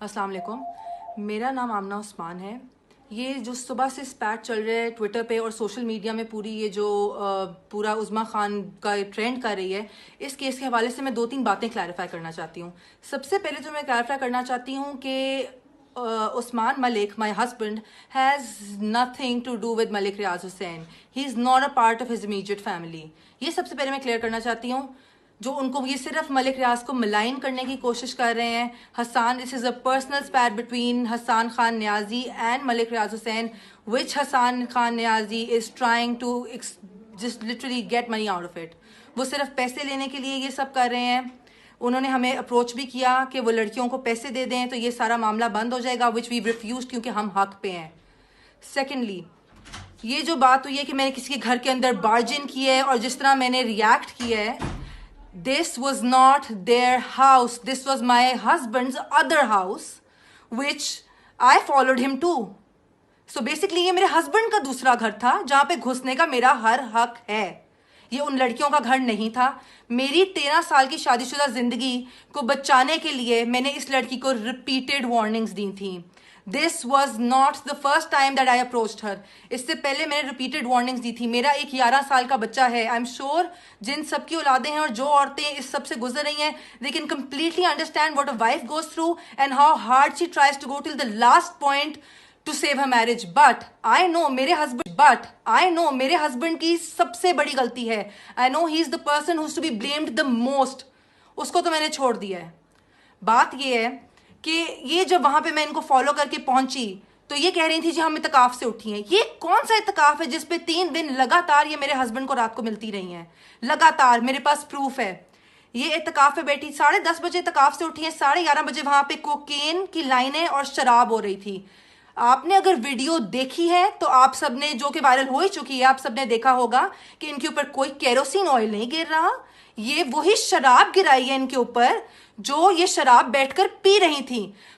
अस्सलाम वालेकुम। मेरा नाम आमना उस्मान है। ये जो सुबह से स्पैट चल रहा है ट्विटर पे और सोशल मीडिया में, पूरी ये जो पूरा उज़्मा खान का ट्रेंड कर रही है, इस केस के हवाले से मैं 2-3 बातें क्लैरिफाई करना चाहती हूँ। सबसे पहले तो मैं क्लैरिफाई करना चाहती हूँ कि Usman Malik, my husband, has nothing to do with Malik Riaz Hussain. He is not a part of his immediate family. ये सबसे पहले मैं क्लियर करना चाहती हूँ। जो उनको, ये सिर्फ मलिक रियाज को मलाइन करने की कोशिश कर रहे हैं। Hassan, this is a personal spat between Hassan Khan Niazi and Malik Riaz Hussain, which Hassan Khan Niazi is trying to just literally get money out of it. वो सिर्फ पैसे लेने के लिए ये सब कर रहे हैं। उन्होंने हमें अप्रोच भी किया कि वो लड़कियों को पैसे दे दें तो ये सारा मामला बंद हो जाएगा, विच वी रिफ्यूज, क्योंकि हम हक पे हैं। सेकेंडली, ये जो बात हुई है कि मैंने किसी के घर के अंदर बार्जिन किया है और जिस तरह मैंने रिएक्ट किया है, this was not their house, this was my husband's other house which I followed him to. So basically ये मेरे हस्बैंड का दूसरा घर था जहां पे घुसने का मेरा हर हक है। ये उन लड़कियों का घर नहीं था। मेरी 13 साल की शादीशुदा जिंदगी को बचाने के लिए मैंने इस लड़की को रिपीटेड वार्निंग्स दी थी। This was not the first time that I approached her. इससे पहले मैंने रिपीटेड वार्निंग्स दी थी। मेरा एक 11 साल का बच्चा है। आई एम श्योर जिन सबकी औलादें हैं और जो औरतें इस सब से गुजर रही हैं, they can completely understand what a wife goes through and how hard she tries to go till the last point to save her marriage. But I know मेरे हस्बैंड की सबसे बड़ी गलती है। I know he is the person who's to be blamed the most. उसको तो मैंने छोड़ दिया है। बात ये है कि ये जब वहां पे मैं इनको फॉलो करके पहुंची तो ये कह रही थी जी हम इतकाफ से उठी हैं। ये कौन सा इतकाफ है जिसपे 3 दिन लगातार ये मेरे हस्बैंड को रात को मिलती रही हैं? लगातार मेरे पास प्रूफ है। ये इतकाफ पे बैठी, 10:30 बजे इतकाफ से उठी है, 11:30 बजे वहां पे कोकेन की लाइनें और शराब हो रही थी। आपने अगर वीडियो देखी है तो आप सबने, जो कि वायरल हो ही चुकी है, आप सबने देखा होगा कि इनके ऊपर कोई केरोसिन ऑयल नहीं गिर रहा। ये वही शराब गिराई है इनके ऊपर जो ये शराब बैठकर पी रही थी।